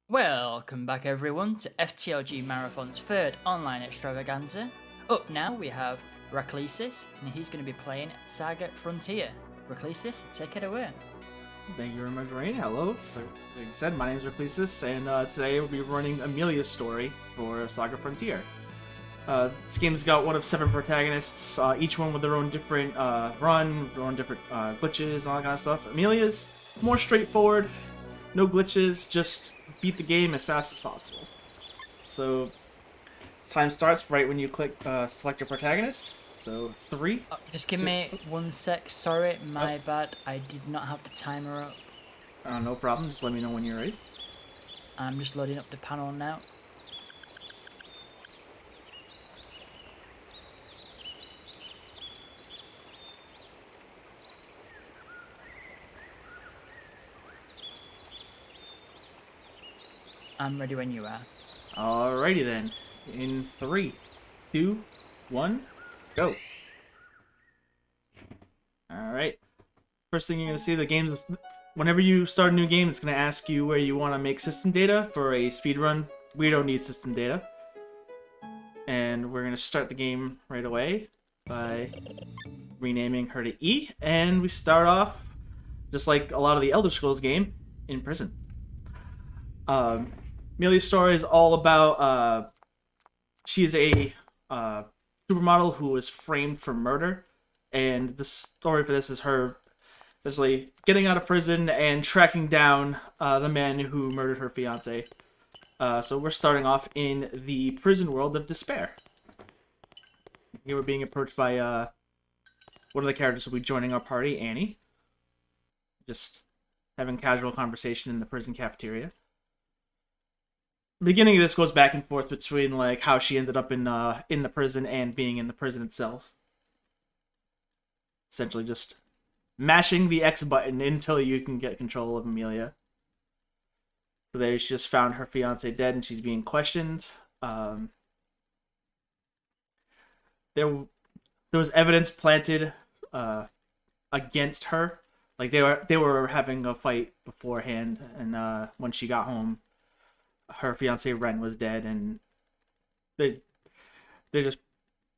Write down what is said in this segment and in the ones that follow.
Welcome back everyone to FTLG Marathon's third online extravaganza. Up now we have Raclesis, and he's going to be playing SaGa Frontier. Raclesis, take it away. Thank you very much, Rain. Hello. So, like I said, my name is Raclesis, and today we'll be running Emelia's story for SaGa Frontier. This game's got one of 7 protagonists, each one with their own different run, their own different glitches, and all that kind of stuff. Emelia's more straightforward, no glitches, just beat the game as fast as possible. So, time starts right when you click select your protagonist. So, 3. Just give me 1 sec, sorry, my bad. I did not have the timer up. No problem, just let me know when you're ready. I'm just loading up the panel now. I'm ready when you are. Alrighty then. In 3, 2, 1, go. Alright. First thing you're going to see, the game, whenever you start a new game, it's going to ask you where you want to make system data for a speed run. We don't need system data. And we're going to start the game right away by renaming her to E. And we start off, just like a lot of the Elder Scrolls game, in prison. Emelia's story is all about, she is a supermodel who was framed for murder, and the story for this is her essentially getting out of prison and tracking down the man who murdered her fiance. So we're starting off in the prison world of despair. Here we're being approached by one of the characters who will be joining our party, Annie. Just having casual conversation in the prison cafeteria. The beginning of this goes back and forth between like how she ended up in the prison and being in the prison itself. Essentially just mashing the X button until you can get control of Emelia. So there she just found her fiance dead and she's being questioned. There was evidence planted against her. Like they were having a fight beforehand, and when she got home, her fiance Ren was dead, and they're just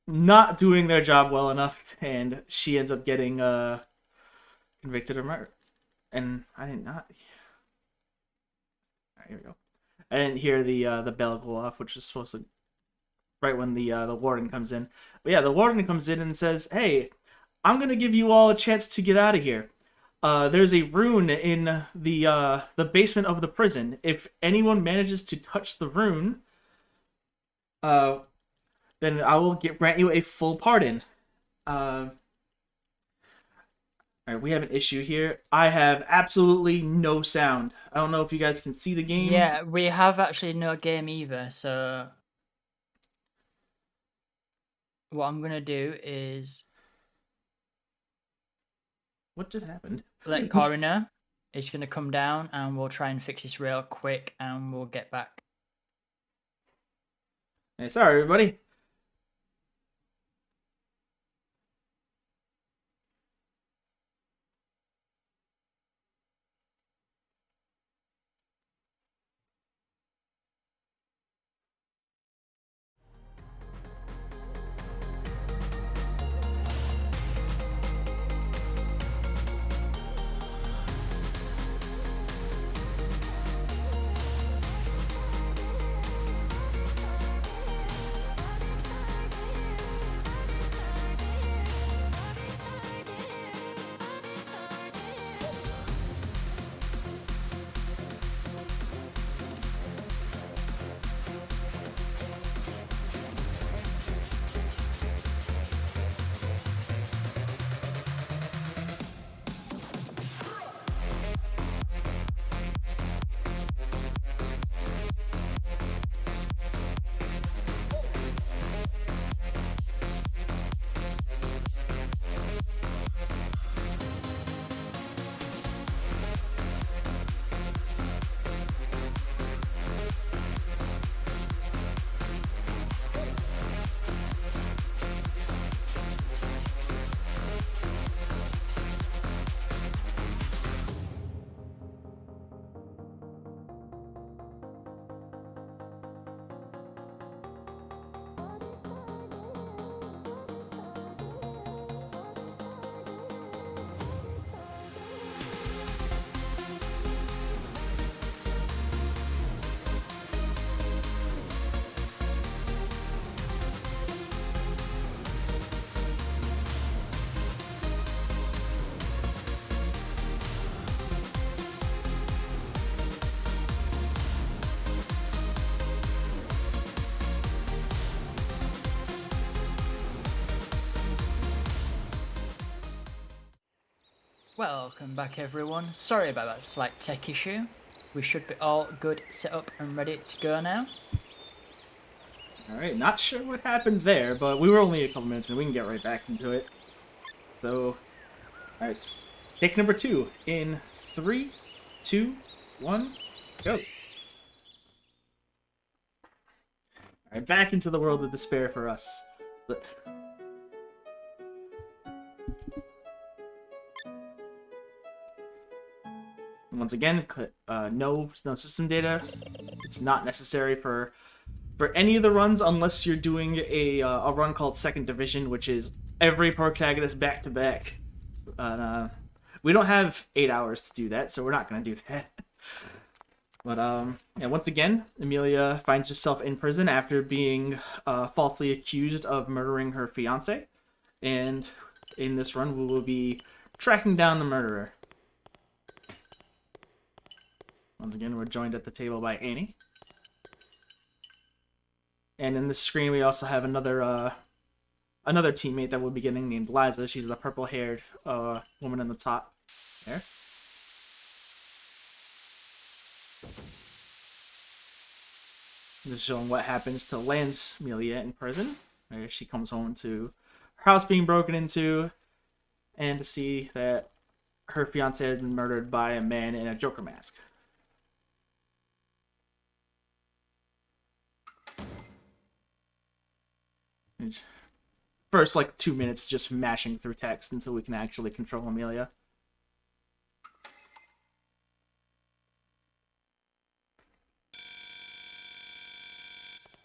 not doing their job well enough, and she ends up getting convicted of murder. And I did not. All right, here we go. I didn't hear the bell go off, which was supposed to right when the warden comes in. But yeah, the warden comes in and says, "Hey, I'm gonna give you all a chance to get out of here. There's a rune in the basement of the prison. If anyone manages to touch the rune, then I will grant you a full pardon." Alright, we have an issue here. I have absolutely no sound. I don't know if you guys can see the game. Yeah, we have actually no game either, so what I'm gonna do is What just happened? let Corey know. It's gonna come down and we'll try and fix this real quick and we'll get back. Hey, sorry everybody. Welcome back everyone. Sorry about that slight tech issue. We should be all good, set up and ready to go now. Alright, not sure what happened there, but we were only a couple minutes and we can get right back into it. So, alright, take number 2 in 3, 2, 1, go. Alright, back into the world of despair for us. Once again, no system data. It's not necessary for any of the runs unless you're doing a run called Second Division, which is every protagonist back to back. We don't have 8 hours to do that, so we're not going to do that. But yeah, once again, Emelia finds herself in prison after being falsely accused of murdering her fiance, and in this run, we will be tracking down the murderer. Once again, we're joined at the table by Annie. And in this screen, we also have another teammate that we'll be getting named Liza. She's the purple-haired woman in the top there. Just showing what happens to land Emelia in prison. Where she comes home to her house being broken into, and to see that her fiance had been murdered by a man in a Joker mask. First, like, 2 minutes just mashing through text until we can actually control Emelia.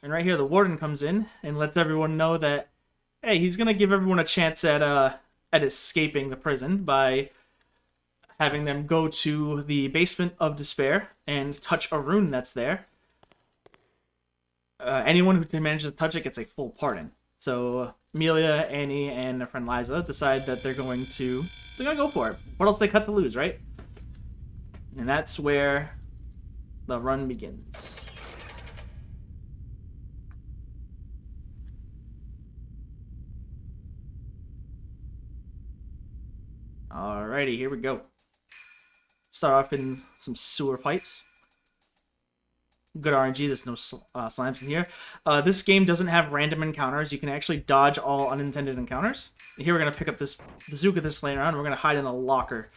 And right here, the warden comes in and lets everyone know that, hey, he's gonna give everyone a chance at escaping the prison by having them go to the basement of despair and touch a rune that's there. Anyone who can manage to touch it gets a full pardon. So Emelia, Annie, and their friend Liza decide that they're gonna go for it. What else they cut to lose, right? And that's where the run begins. Alrighty, here we go. Start off in some sewer pipes. Good RNG, there's no slimes in here. This game doesn't have random encounters. You can actually dodge all unintended encounters. Here we're going to pick up this bazooka that's laying around. We're going to hide in a locker.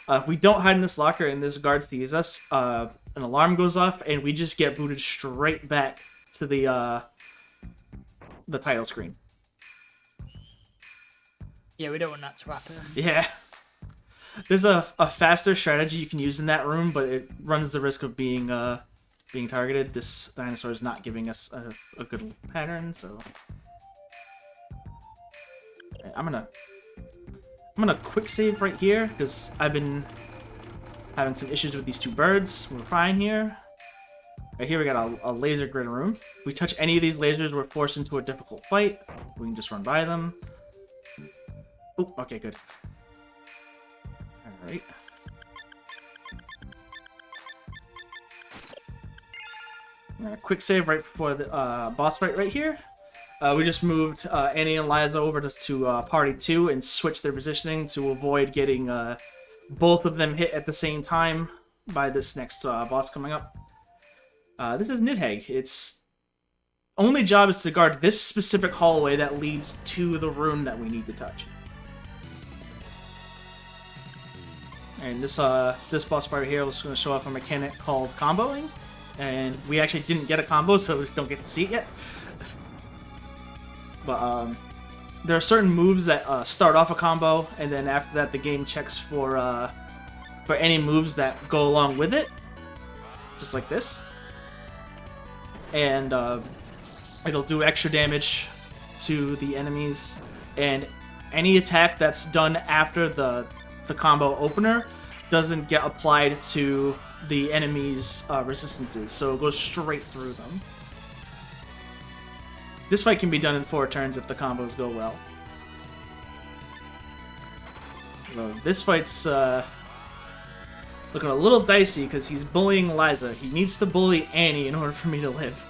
If we don't hide in this locker and this guard sees us, an alarm goes off and we just get booted straight back to the title screen. Yeah, we don't want that to happen. Yeah. There's a faster strategy you can use in that room, but it runs the risk of being targeted. This dinosaur is not giving us a good pattern, so I'm gonna quick save right here because I've been having some issues with these two birds. We're fine here. Right here we got a laser grid room. If we touch any of these lasers, we're forced into a difficult fight. We can just run by them. Oh, okay, good. All right. Quick save right before the boss fight right here. We just moved Annie and Liza over to Party 2 and switched their positioning to avoid getting both of them hit at the same time by this next boss coming up. This is Nidhegg. Its only job is to guard this specific hallway that leads to the rune that we need to touch. And this boss fight here is going to show off a mechanic called comboing. And we actually didn't get a combo, so we don't get to see it yet. But there are certain moves that start off a combo, and then after that the game checks for any moves that go along with it. Just like this. And it'll do extra damage to the enemies. And any attack that's done after the combo opener doesn't get applied to the enemy's resistances, so it goes straight through them. This fight can be done in 4 turns if the combos go well. So this fight's looking a little dicey because he's bullying Liza. He needs to bully Annie in order for me to live.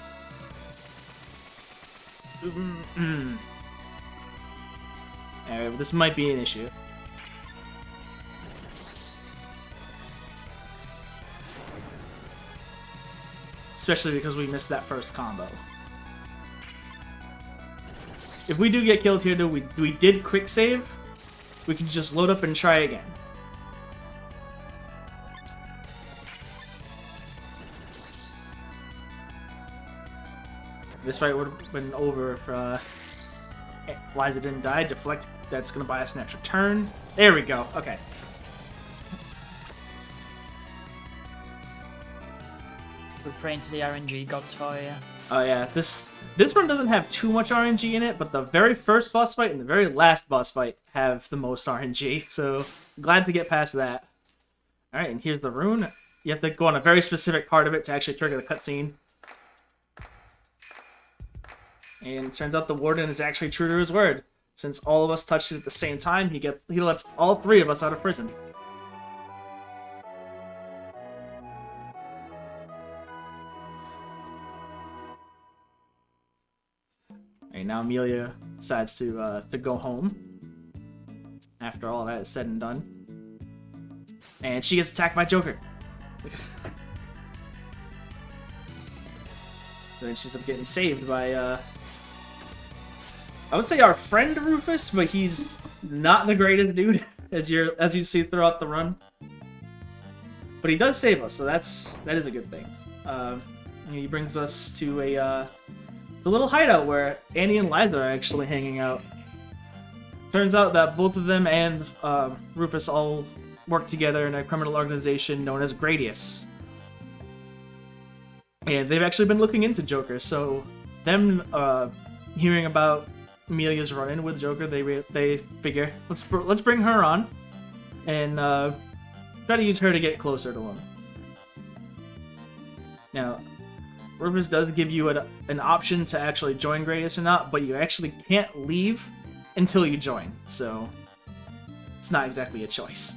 Alright, this might be an issue. especially because we missed that first combo. If we do get killed here, though, we did quick save, we can just load up and try again. This fight would have been over if Liza didn't die. Deflect, that's going to buy us an extra turn. There we go. Okay. We're praying to the RNG gods for you. Oh yeah, this run doesn't have too much RNG in it, but the very first boss fight and the very last boss fight have the most RNG, so glad to get past that. Alright, and here's the rune. You have to go on a very specific part of it to actually trigger the cutscene. And it turns out the Warden is actually true to his word. Since all of us touched it at the same time, he lets all three of us out of prison. And now Emelia decides to go home after all that is said and done. And she gets attacked by Joker. Then she's up getting saved by, I would say our friend Rufus, but he's not the greatest dude, as you see throughout the run. But he does save us, so that is a good thing. He brings us to the little hideout where Annie and Liza are actually hanging out. Turns out that both of them and Rufus all work together in a criminal organization known as Gradius. And they've actually been looking into Joker, so them hearing about Emelia's run-in with Joker, they figure, let's bring her on and try to use her to get closer to him. Now, Rufus does give you an option to actually join Gradius or not, but you actually can't leave until you join, so it's not exactly a choice.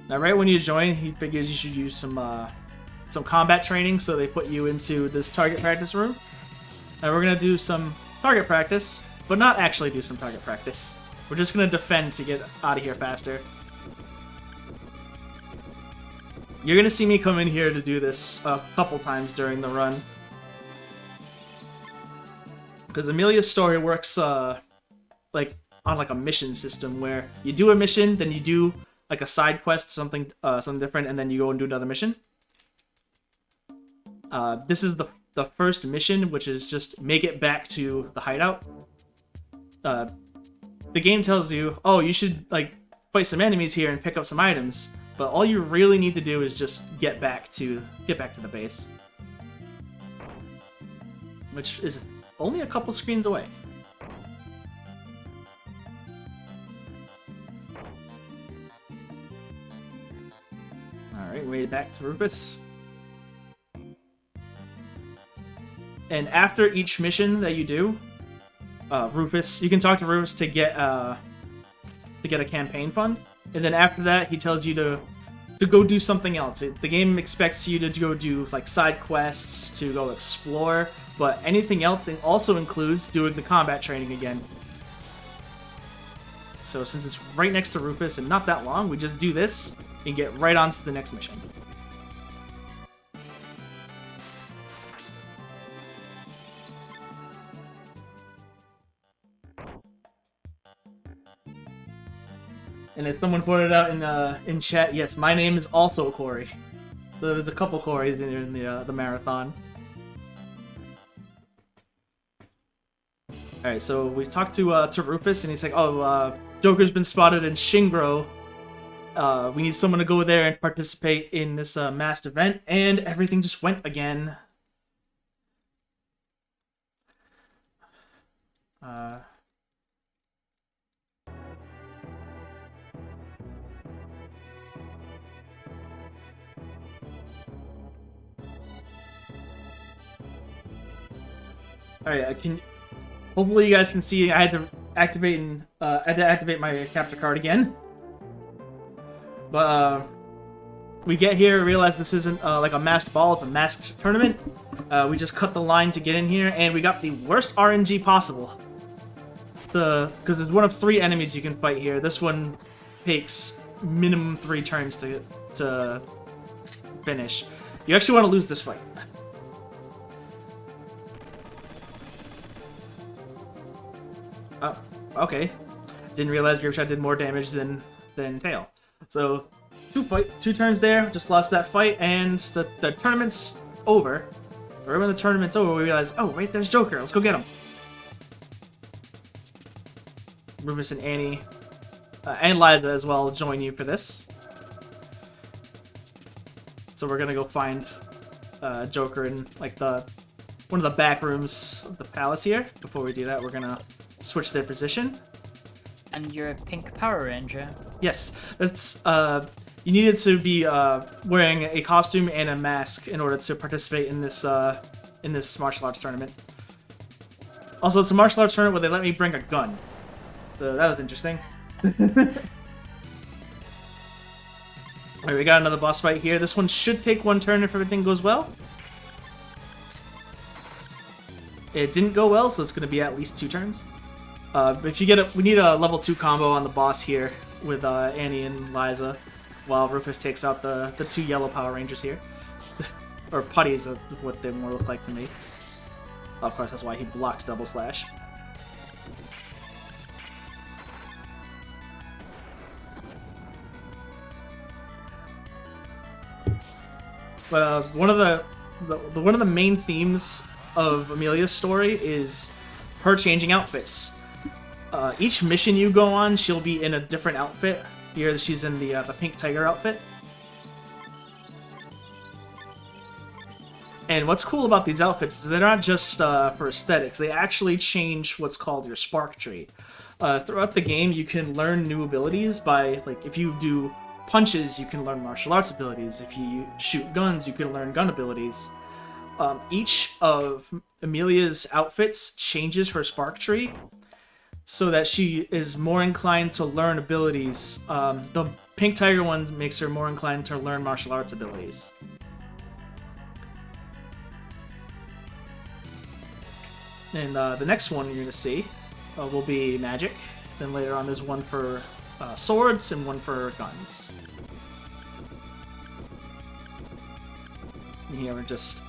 Now, right when you join, he figures you should use some combat training, so they put you into this target practice room. Now, we're going to do some target practice, but not actually do some target practice. We're just going to defend to get out of here faster. You're going to see me come in here to do this a couple times during the run. Because Emelia's story works like on like a mission system, where you do a mission, then you do like a side quest, something different, and then you go and do another mission. This is the first mission, which is just make it back to the hideout. The game tells you, oh, you should like fight some enemies here and pick up some items, but all you really need to do is just get back to the base, which is only a couple screens away. Alright, we made it back to Rufus. And after each mission that you do, Rufus, you can talk to Rufus to get a campaign fund, and then after that, he tells you to go do something else. The game expects you to go do like side quests, to go explore, but anything else also includes doing the combat training again. So since it's right next to Rufus and not that long, we just do this and get right on to the next mission. And as someone pointed out in chat, yes, my name is also Corey. So there's a couple Corys in the marathon. All right, so we talked to Rufus, and he's like, "Oh, Joker's been spotted in Shingro. We need someone to go there and participate in this masked event," and everything just went again. Alright, hopefully you guys can see I had to activate my capture card again. But we get here, realize this isn't like a masked ball, it's a masked tournament. We just cut the line to get in here, and we got the worst RNG possible. Because there's one of 3 enemies you can fight here. This one takes minimum 3 turns to finish. You actually want to lose this fight. Okay. Didn't realize Grip Shot did more damage than Tail. So, 2 turns there. Just lost that fight, and the tournament's over. Right when the tournament's over, we realize, oh, wait, there's Joker. Let's go get him. Rufus and Annie, and Liza as well, join you for this. So we're gonna go find Joker in like one of the back rooms of the palace here. Before we do that, we're gonna switch their position. And you're a pink Power Ranger. Yes, that's you needed to be wearing a costume and a mask in order to participate in this martial arts tournament. Also, it's a martial arts tournament where they let me bring a gun. So that was interesting. Alright, we got another boss fight here. This one should take 1 turn if everything goes well. It didn't go well, so it's going to be at least 2 turns. If you get we need a level 2 combo on the boss here with Annie and Liza, while Rufus takes out the 2 yellow Power Rangers here. Or putties, what they more look like to me. Of course, that's why he blocked Double Slash. But one of the main themes of Emelia's story is her changing outfits. Each mission you go on, she'll be in a different outfit. Here, she's in the pink tiger outfit. And what's cool about these outfits is they're not just for aesthetics. They actually change what's called your spark tree. Throughout the game, you can learn new abilities by, like, if you do punches, you can learn martial arts abilities. If you shoot guns, you can learn gun abilities. Each of Emelia's outfits changes her spark tree so that she is more inclined to learn abilities. The pink tiger one makes her more inclined to learn martial arts abilities. And the next one you're going to see will be magic. Then later on there's one for swords and one for guns. And here we're just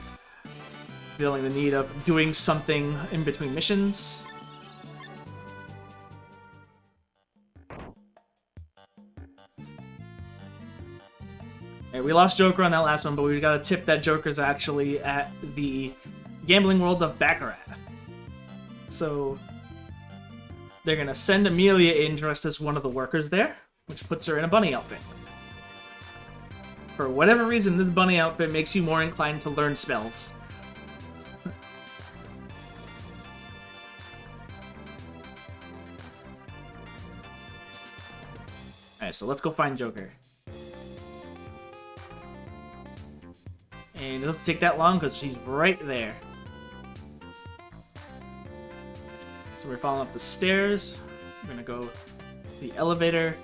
feeling the need of doing something in between missions. Right, we lost Joker on that last one, but we got a tip that Joker's actually at the gambling world of Baccarat. So they're gonna send Emelia in dressed as one of the workers there, which puts her in a bunny outfit. For whatever reason, this bunny outfit makes you more inclined to learn spells. Alright, so let's go find Joker. And it doesn't take that long because she's right there. So we're following up the stairs. We're gonna go to the elevator.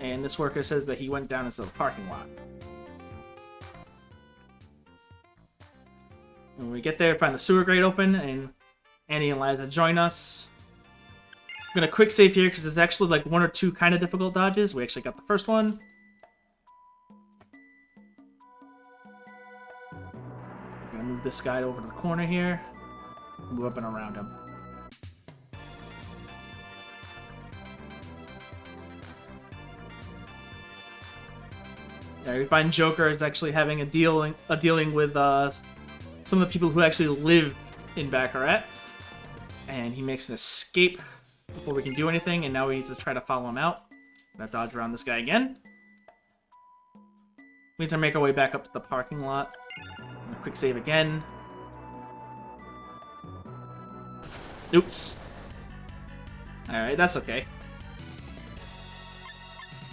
And this worker says that he went down into the parking lot. And when we get there, find the sewer grate open, and Annie and Liza join us. I'm gonna quick save here because there's actually like 1 or 2 kind of difficult dodges. We actually got the first one. I'm gonna move this guy over to the corner here. Move up and around him. Yeah, we find Joker is actually having a dealing with some of the people who actually live in Baccarat, and he makes an escape before we can do anything. And now we need to try to follow him out. Gonna dodge around this guy again. We need to make our way back up to the parking lot. Quick save again. Oops. Alright, that's okay.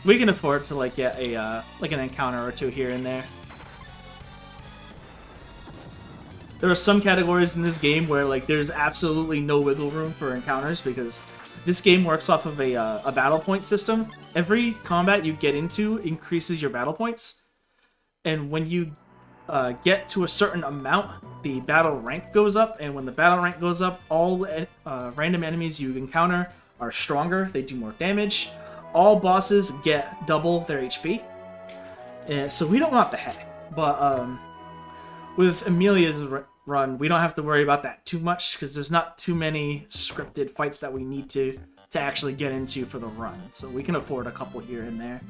We can afford to like get a like an encounter or 2 here and there. There are some categories in this game where like there's absolutely no wiggle room for encounters because this game works off of a battle point system. Every combat you get into increases your battle points, and when you get to a certain amount, the battle rank goes up, and when the battle rank goes up, all random enemies you encounter are stronger, they do more damage. all bosses get double their HP. And so we don't want that. But with Emelia's run, we don't have to worry about that too much because there's not too many scripted fights that we need to actually get into for the run. So we can afford a couple here and there.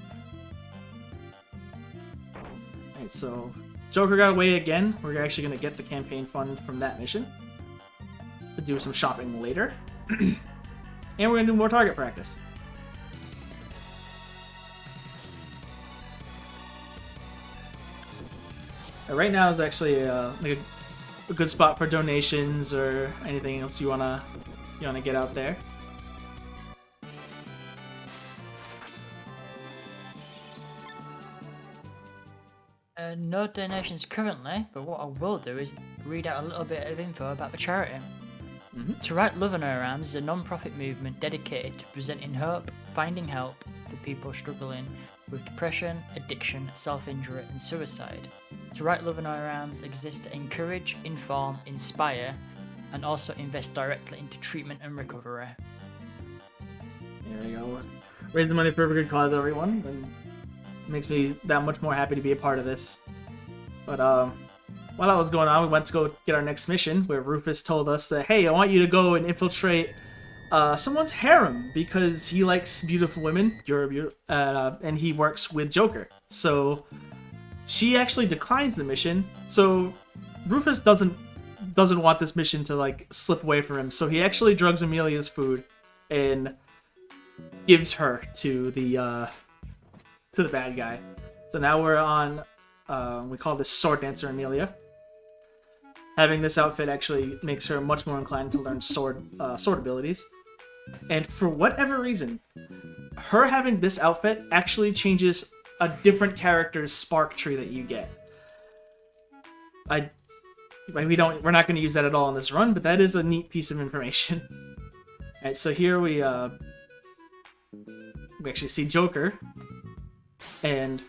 Alright, so Joker got away again. We're actually going to get the campaign fund from that mission to do some shopping later. And we're going to do more target practice. Right now is actually like a good spot for donations or anything else you wanna get out there. No donations currently, but what I will do is read out a little bit of info about the charity. To Right Love in Our Arms is a non-profit movement dedicated to presenting hope, finding help for people struggling with depression, addiction, self-injury and suicide. To Right Love in Our Arms exists to encourage, inform, inspire and also invest directly into treatment and recovery. There we go. Raise the money for a good cause, everyone. And it makes me that much more happy to be a part of this. But while that was going on, we went to go get our next mission, where Rufus told us that, hey, I want you to go and infiltrate someone's harem because he likes beautiful women. And he works with Joker. So she actually declines the mission. So Rufus doesn't want this mission to like slip away from him. So he actually drugs Emelia's food and gives her to the bad guy. So now we're on. We call this Sword Dancer Emelia. Having this outfit actually makes her much more inclined to learn sword abilities. And for whatever reason, her having this outfit actually changes a different character's spark tree that you get. We're not going to use that at all in this run, but that is a neat piece of information. Alright, so here we actually see Joker, and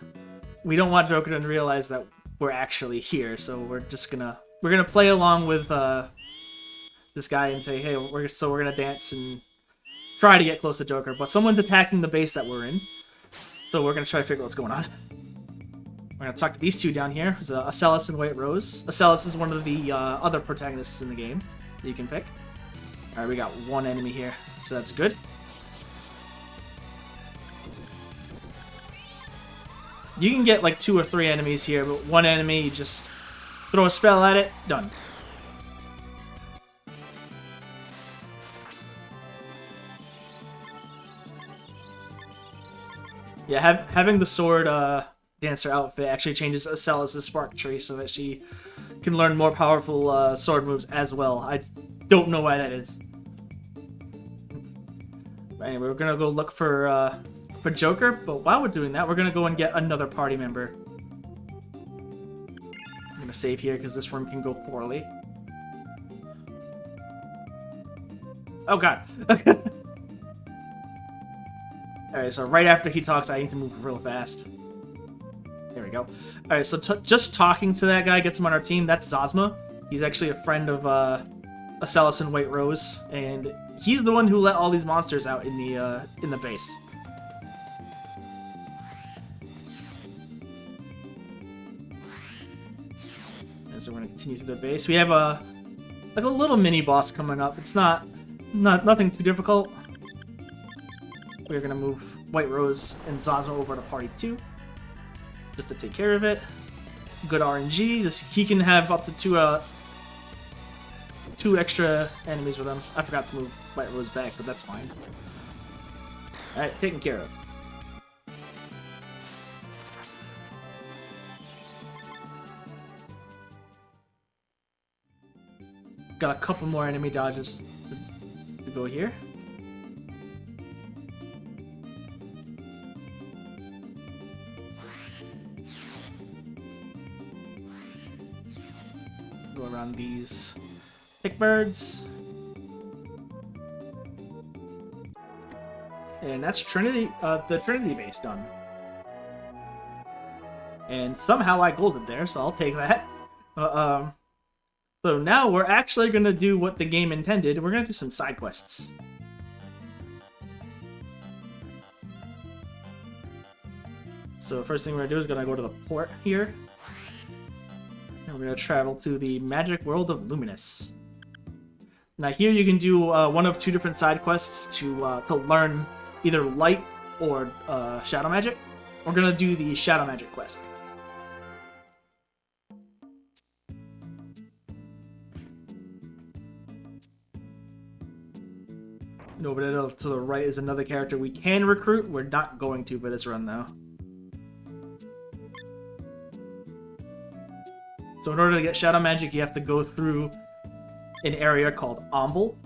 we don't want Joker to realize that we're actually here, so we're gonna play along with this guy and say, hey, we're gonna dance and try to get close to Joker, but someone's attacking the base that we're in, so we're gonna try to figure out what's going on. We're gonna talk to these two down here. There's Raclesis and White Rose. Raclesis is one of the other protagonists in the game that you can pick. Alright, we got one enemy here, so that's good. You can get like 2 or 3 enemies here, but one enemy, you just throw a spell at it, done. Yeah, having the sword dancer outfit actually changes Raclesis' spark tree so that she can learn more powerful sword moves as well. I don't know why that is. But anyway, we're gonna go look for Joker, but while we're doing that, we're gonna go and get another party member. I'm gonna save here because this room can go poorly. Oh god. Alright, so right after he talks, I need to move real fast. There we go. Alright, so just talking to that guy gets him on our team. That's Zosma. He's actually a friend of Raclesis and White Rose, and he's the one who let all these monsters out in the base. So we're gonna continue to the base. We have a little mini boss coming up. It's nothing too difficult. We're gonna move White Rose and Zosma over to party 2 just to take care of it. Good RNG. He can have up to 2 extra enemies with him. I forgot to move White Rose back, but that's fine. All right, taken care of. Got a couple more enemy dodges to go here. Go around these pick birds. And that's Trinity, the Trinity base done. And somehow I golded there, so I'll take that. So now we're actually going to do what the game intended. We're going to do some side quests. So first thing we're gonna do is gonna go to the port here. And we're gonna travel to the magic world of Luminous. Now here you can do one of two different side quests to learn either light or shadow magic. We're gonna do the shadow magic quest. And over there to the right is another character we can recruit. We're not going to for this run though. So in order to get shadow magic, you have to go through an area called Omble.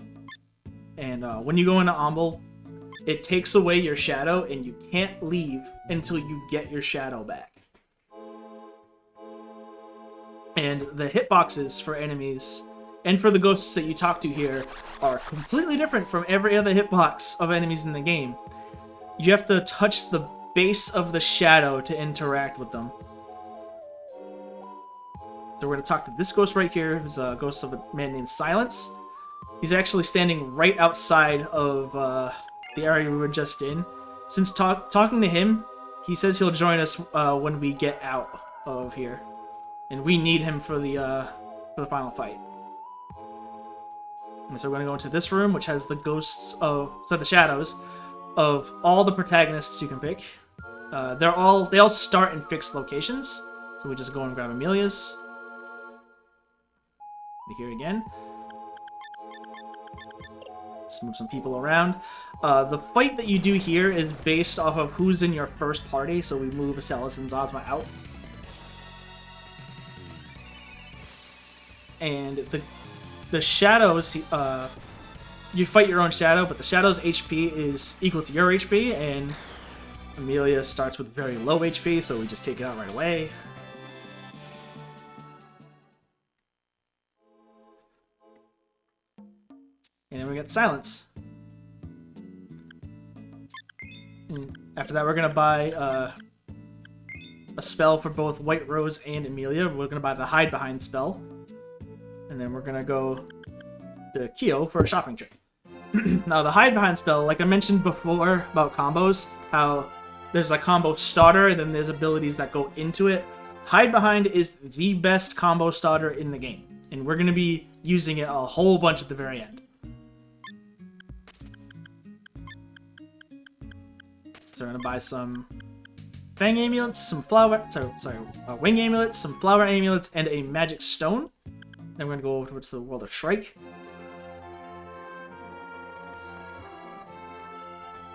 And when you go into Omble, it takes away your shadow, and you can't leave until you get your shadow back. And the hitboxes for enemies, and for the ghosts that you talk to here, are completely different from every other hitbox of enemies in the game. You have to touch the base of the shadow to interact with them. So we're going to talk to this ghost right here, who's a ghost of a man named Silence. He's actually standing right outside of the area we were just in. Since talking to him, he says he'll join us when we get out of here. And we need him for the final fight. And so we're going to go into this room, which has the ghosts of... So the shadows of all the protagonists you can pick. They all start in fixed locations. So we just go and grab Emelia's. Here again. Just move some people around. The fight that you do here is based off of who's in your first party, so we move Raclesis and Zosma out. And the shadows, you fight your own shadow, but the shadow's HP is equal to your HP, and Emelia starts with very low HP, so we just take it out right away. And then we get Silence. And after that, we're going to buy a spell for both White Rose and Emelia. We're going to buy the Hide Behind spell. And then we're going to go to Kyo for a shopping trip. Now, the Hide Behind spell, like I mentioned before about combos, how there's a combo starter and then there's abilities that go into it. Hide Behind is the best combo starter in the game. And we're going to be using it a whole bunch at the very end. So we're gonna buy some Fang amulets, some wing amulets, some flower amulets, and a magic stone. Then we're gonna go over to the world of Shrike.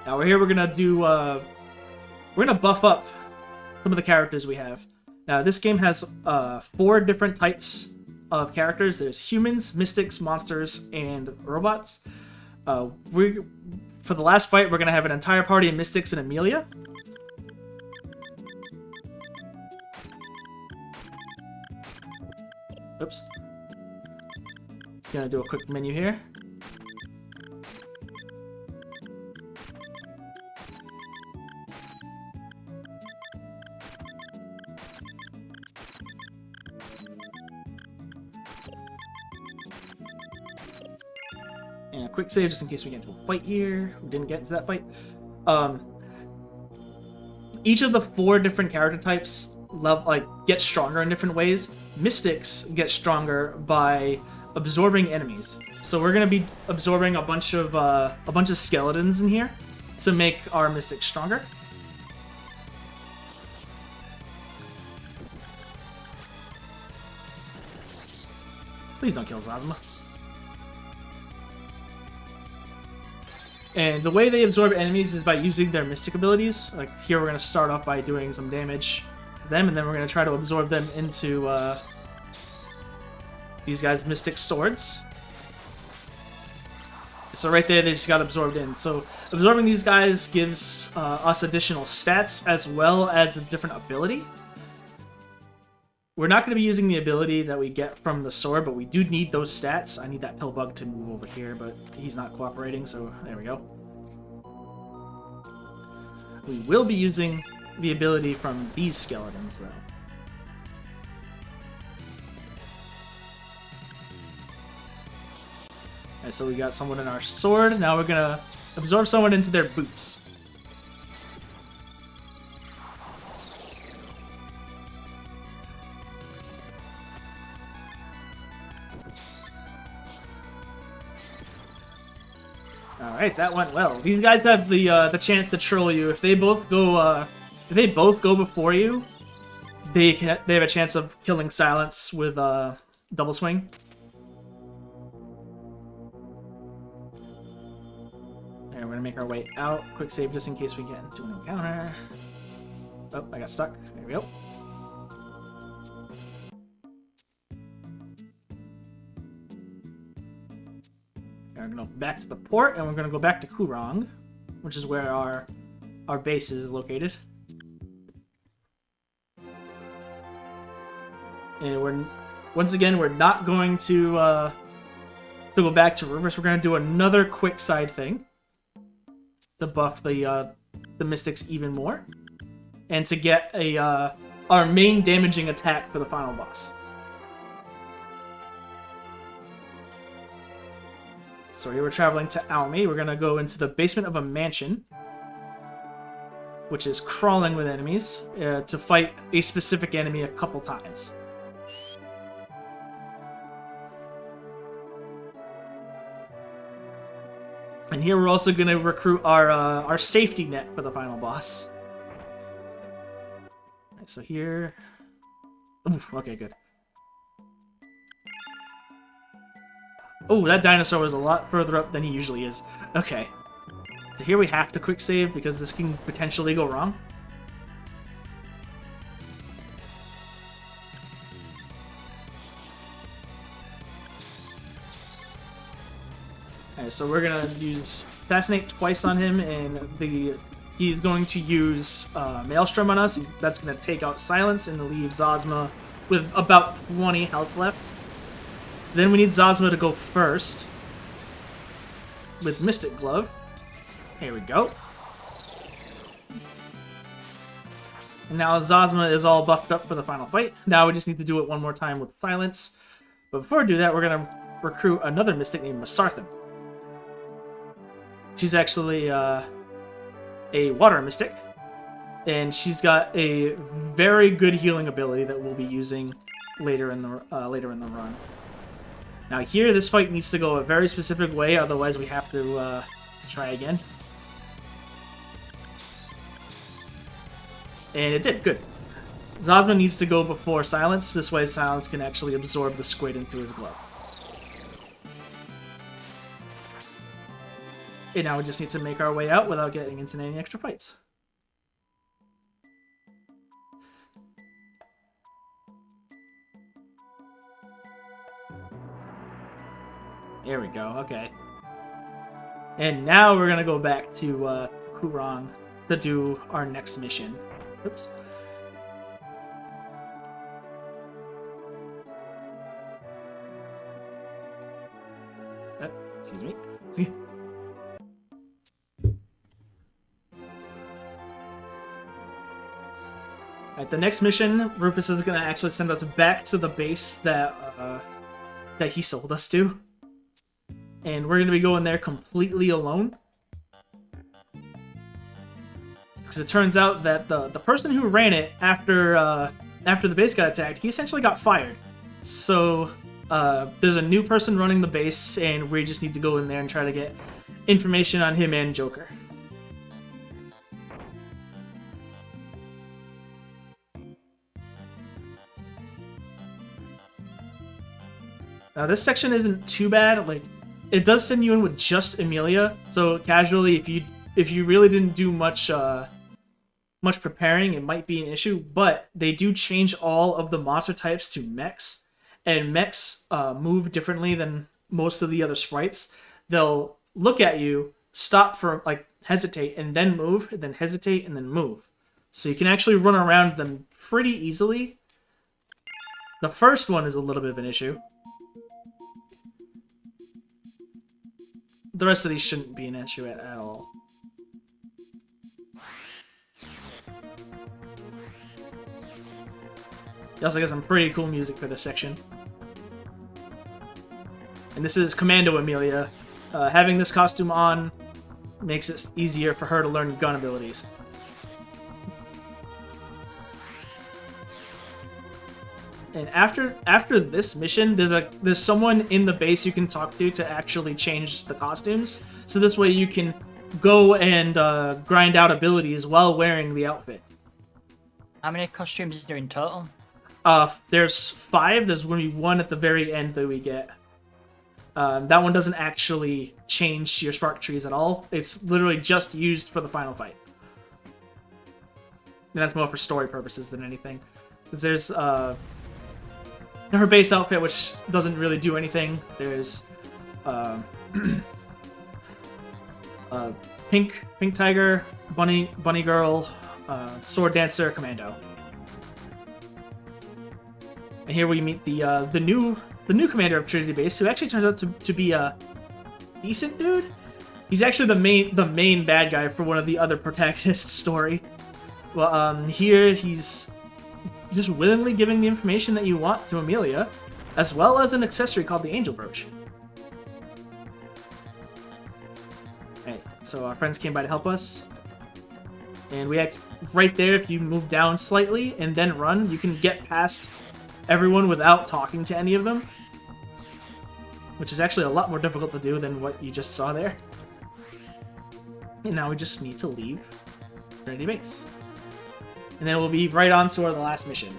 Now we're here. We're gonna do. We're gonna buff up some of the characters we have. Now this game has 4 different types of characters. There's humans, mystics, monsters, and robots. For the last fight, we're going to have an entire party of Mystics and Emelia. Oops. Gonna do a quick menu here. And a quick save just in case we get into a fight here. We didn't get into that fight. Each of the 4 different character types get stronger in different ways. Mystics get stronger by absorbing enemies. So we're gonna be absorbing a bunch of skeletons in here to make our mystics stronger. Please don't kill Zosma. And the way they absorb enemies is by using their mystic abilities. Like here we're going to start off by doing some damage to them, and then we're going to try to absorb them into these guys' mystic swords. So right there they just got absorbed in. So absorbing these guys gives us additional stats as well as a different ability. We're not going to be using the ability that we get from the sword, but we do need those stats. I need that pill bug to move over here, but he's not cooperating, so there we go. We will be using the ability from these skeletons, though. Alright, so we got someone in our sword. Now we're going to absorb someone into their boots. Alright, that went well. These guys have the chance to troll you. If they both go before you, they have a chance of killing Silence with double swing. Alright, we're gonna make our way out. Quick save just in case we get into an encounter. Oh, I got stuck. There we go. We're gonna go back to the port, and we're gonna go back to Kurong, which is where our base is located. And once again we're not going to go back to Rivers. We're gonna do another quick side thing to buff the Mystics even more, and to get our main damaging attack for the final boss. So here we're traveling to Aomi. We're going to go into the basement of a mansion, which is crawling with enemies, to fight a specific enemy a couple times. And here we're also going to recruit our safety net for the final boss. Alright, so here... Oof, okay, good. Oh, that dinosaur was a lot further up than he usually is. Okay. So here we have to quick save because this can potentially go wrong. Alright, so we're gonna use Fascinate twice on him, and he's going to use Maelstrom on us. That's gonna take out Silence and leave Zosma with about 20 health left. Then we need Zosma to go first with Mystic Glove. Here we go. And now Zosma is all buffed up for the final fight. Now we just need to do it one more time with Silence. But before we do that, we're going to recruit another Mystic named Masarthan. She's actually a Water Mystic. And she's got a very good healing ability that we'll be using later in the run. Now here, this fight needs to go a very specific way, otherwise we have to try again. And it did, good. Zosma needs to go before Silence, this way Silence can actually absorb the squid into his glove. And now we just need to make our way out without getting into any extra fights. There we go, okay. And now we're gonna go back to Kurong to do our next mission. Oops. Excuse me. See? Alright, the next mission, Rufus is gonna actually send us back to the base that he sold us to. And we're going to be going there completely alone. Because it turns out that the person who ran it after the base got attacked, he essentially got fired. So there's a new person running the base, and we just need to go in there and try to get information on him and Joker. Now this section isn't too bad. Like, it does send you in with just Emelia, so casually, if you really didn't do much preparing, it might be an issue. But they do change all of the monster types to mechs, and mechs move differently than most of the other sprites. They'll look at you, stop for hesitate, and then move, and then hesitate, and then move. So you can actually run around them pretty easily. The first one is a little bit of an issue. The rest of these shouldn't be an issue at all. You also got some pretty cool music for this section. And this is Commando Emelia. Having this costume on makes it easier for her to learn gun abilities. And after this mission, there's someone in the base you can talk to actually change the costumes. So this way you can go and grind out abilities while wearing the outfit. How many costumes is there in total? There's 5. There's going to be 1 at the very end that we get. That one doesn't actually change your spark trees at all. It's literally just used for the final fight. And that's more for story purposes than anything. Because there's her base outfit, which doesn't really do anything. There's pink tiger, bunny girl, sword dancer, commando. And here we meet the new commander of Trinity Base, who actually turns out to be a decent dude. He's actually the main bad guy for one of the other protagonists' story. Well, here he's just willingly giving the information that you want to Emelia, as well as an accessory called the Angel Brooch. Alright, so our friends came by to help us. And we right there, if you move down slightly and then run, you can get past everyone without talking to any of them. Which is actually a lot more difficult to do than what you just saw there. And now we just need to leave Trinity Base. And then we'll be right on to our last mission.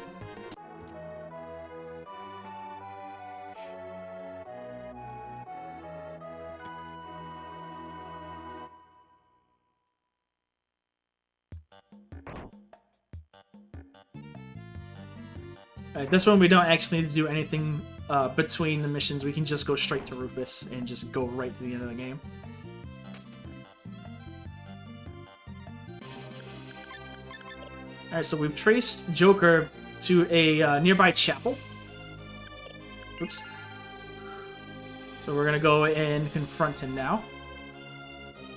Alright, this one we don't actually need to do anything between the missions. We can just go straight to Rufus and just go right to the end of the game. Alright, so we've traced Joker to a nearby chapel. Oops. So we're gonna go and confront him now.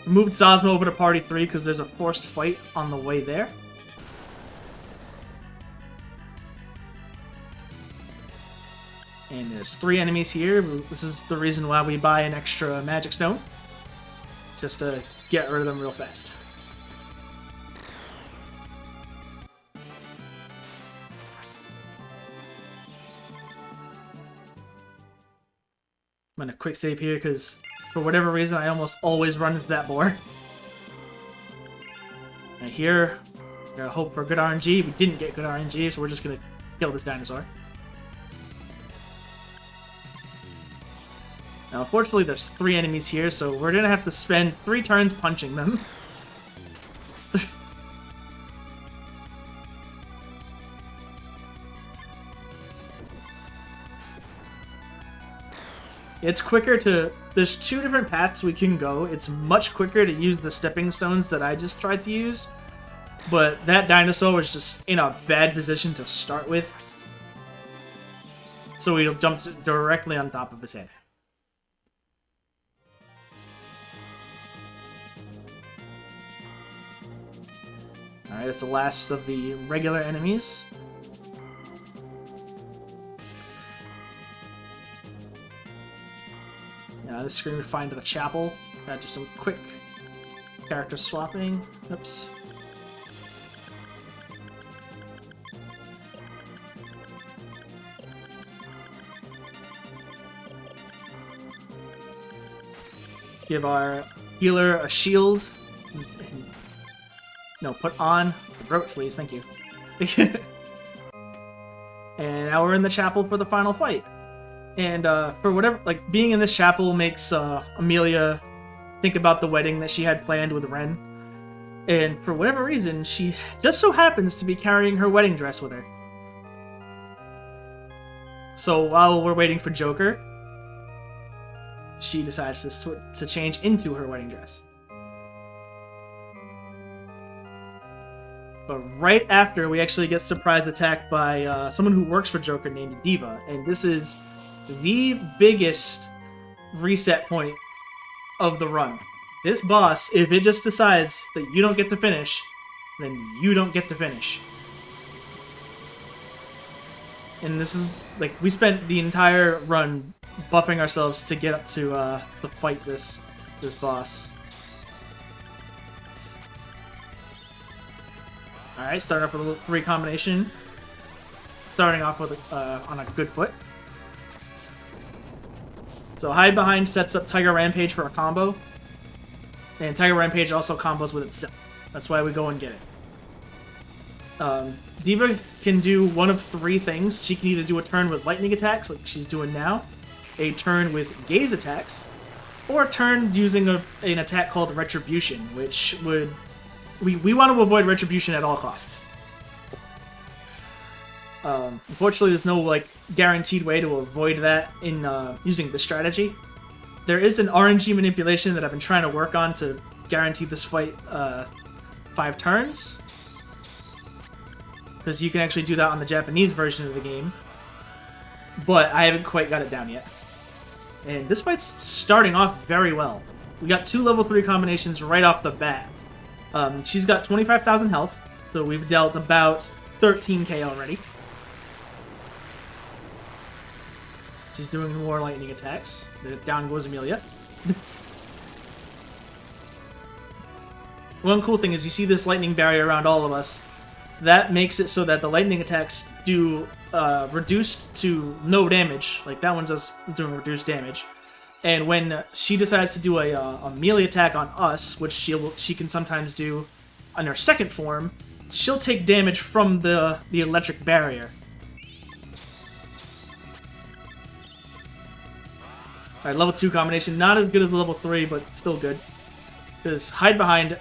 We moved Zosma over to Party 3 because there's a forced fight on the way there. And there's 3 enemies here. This is the reason why we buy an extra magic stone. Just to get rid of them real fast. I'm gonna quick save here because for whatever reason I almost always run into that boar. And here, we're gonna hope for good RNG. We didn't get good RNG, so we're just gonna kill this dinosaur. Now, unfortunately, there's 3 enemies here, so we're gonna have to spend 3 turns punching them. It's quicker to... There's 2 different paths we can go. It's much quicker to use the stepping stones that I just tried to use. But that dinosaur was just in a bad position to start with. So we jumped directly on top of his head. Alright, that's the last of the regular enemies. Now this screen we find the chapel. Gotta do some quick character swapping. Oops. Give our healer a shield. No, put on the brooch, please. Thank you. And now we're in the chapel for the final fight. And for whatever, like, being in this chapel makes Emelia think about the wedding that she had planned with Ren. And for whatever reason, she just so happens to be carrying her wedding dress with her. So while we're waiting for Joker, she decides to change into her wedding dress. But right after, we actually get surprise attacked by someone who works for Joker named Diva. And this is the biggest reset point of the run. This boss, if it just decides that you don't get to finish, then you don't get to finish. And this is, like, we spent the entire run buffing ourselves to get up to fight this boss. Alright, starting off with a little 3 combination. Starting off with on a good foot. So Hide Behind sets up Tiger Rampage for a combo. And Tiger Rampage also combos with itself. That's why we go and get it. Diva can do one of 3 things. She can either do a turn with lightning attacks, like she's doing now, a turn with gaze attacks, or a turn using an attack called Retribution, which would... We want to avoid Retribution at all costs. Unfortunately, there's no like guaranteed way to avoid that in using the strategy. There is an RNG manipulation that I've been trying to work on to guarantee this fight 5 turns. Because you can actually do that on the Japanese version of the game. But I haven't quite got it down yet. And this fight's starting off very well. We got 2 level 3 combinations right off the bat. She's got 25,000 health, so we've dealt about 13k already. She's doing more lightning attacks. Down goes Emelia. One cool thing is you see this lightning barrier around all of us. That makes it so that the lightning attacks do reduced to no damage. Like that one's just doing reduced damage. And when she decides to do a melee attack on us, which she can sometimes do on her second form, she'll take damage from the electric barrier. Alright, level 2 combination. Not as good as level 3, but still good. Because Hide Behind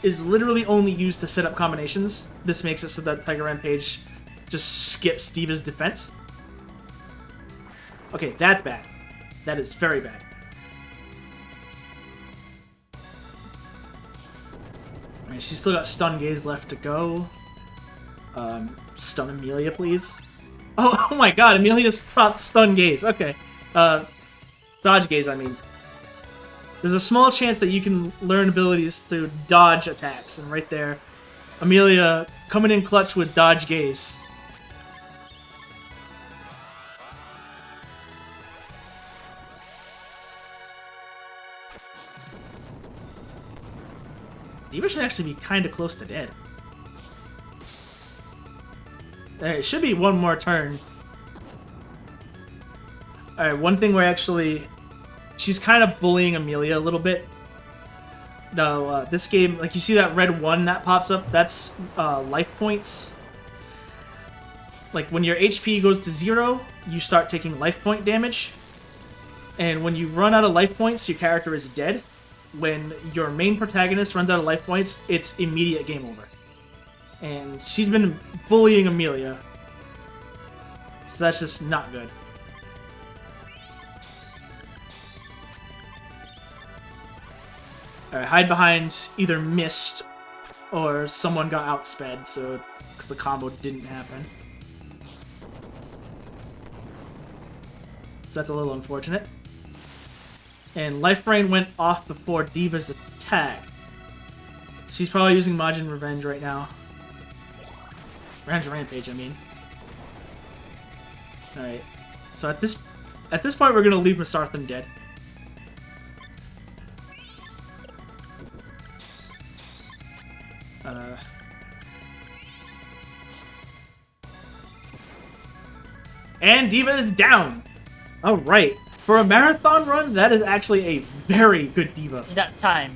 is literally only used to set up combinations. This makes it so that Tiger Rampage just skips Diva's defense. Okay, that's bad. That is very bad. Alright, she's still got Stun Gaze left to go. Stun Emelia, please. Oh my god, Emelia's proc Stun Gaze. Okay. Dodge Gaze, I mean. There's a small chance that you can learn abilities to dodge attacks, and right there, Emelia coming in clutch with Dodge Gaze. Diva should actually be kind of close to dead. It should be one more turn. Alright, one thing where actually... She's kind of bullying Emelia a little bit. Though, this game, like you see that red 1 that pops up, that's life points. Like when your HP goes to 0, you start taking life point damage. And when you run out of life points, your character is dead. When your main protagonist runs out of life points, it's immediate game over. And she's been bullying Emelia. So that's just not good. Alright, Hide Behind either missed or someone got outsped, so because the combo didn't happen. So that's a little unfortunate. And Life Rain went off before Diva's attack. She's probably using Majin Revenge right now. Rampage, I mean. Alright. So at this point we're gonna leave Masarthan dead. And Diva is down! Alright. For a marathon run, that is actually a very good Diva. Is that time?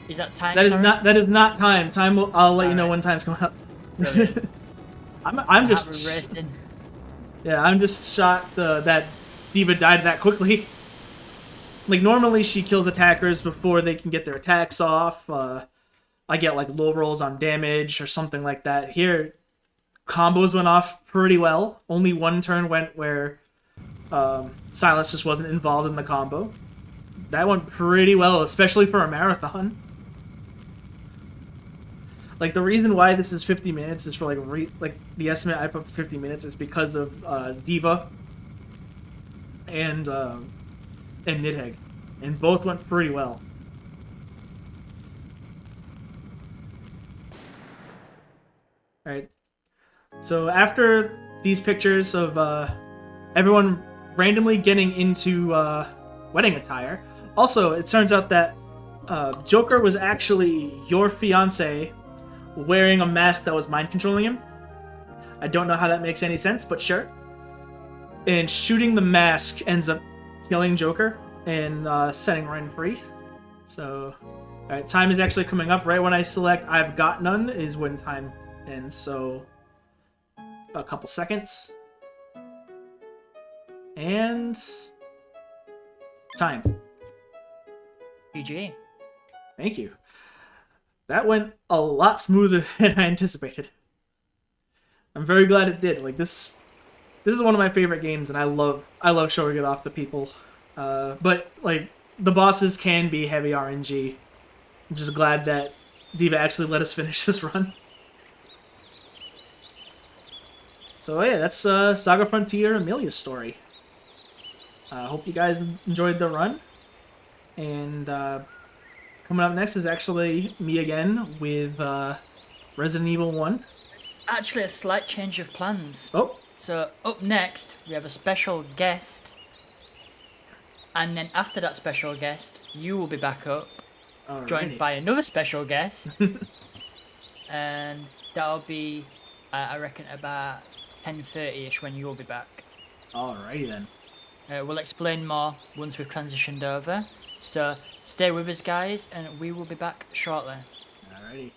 Is that time? That is not time. Time will, I'll let you know when time's coming up. I'm just yeah, I'm just shocked that Diva died that quickly. Like normally she kills attackers before they can get their attacks off. I get like low rolls on damage or something like that. Here, combos went off pretty well. Only one turn went where Silence just wasn't involved in the combo. That went pretty well, especially for a marathon. Like, the reason why this is 50 minutes is for, like the estimate I put for 50 minutes is because of Diva and Nidhegg. And both went pretty well. Alright. So, after these pictures of everyone randomly getting into wedding attire, also, it turns out that Joker was actually your fiancé wearing a mask that was mind controlling him. I don't know how that makes any sense, but sure. And shooting the mask ends up killing Joker and setting Ren free. So, alright, time is actually coming up. Right when I select I've got none is when time ends. So, about a couple seconds. And time. GG. Thank you. That went a lot smoother than I anticipated. I'm very glad it did. Like this is one of my favorite games, and I love showing it off to people. But like the bosses can be heavy RNG. I'm just glad that Diva actually let us finish this run. So yeah, that's Saga Frontier Emelia's story. Hope you guys enjoyed the run. And coming up next is actually me again with Resident Evil 1. It's actually a slight change of plans. Oh. So up next, we have a special guest. And then after that special guest, you will be back up, Alrighty. joined by another special guest. And that'll be, I reckon, about 10:30ish when you'll be back. Alrighty then. We'll explain more once we've transitioned over. So stay with us, guys, and we will be back shortly. Alrighty.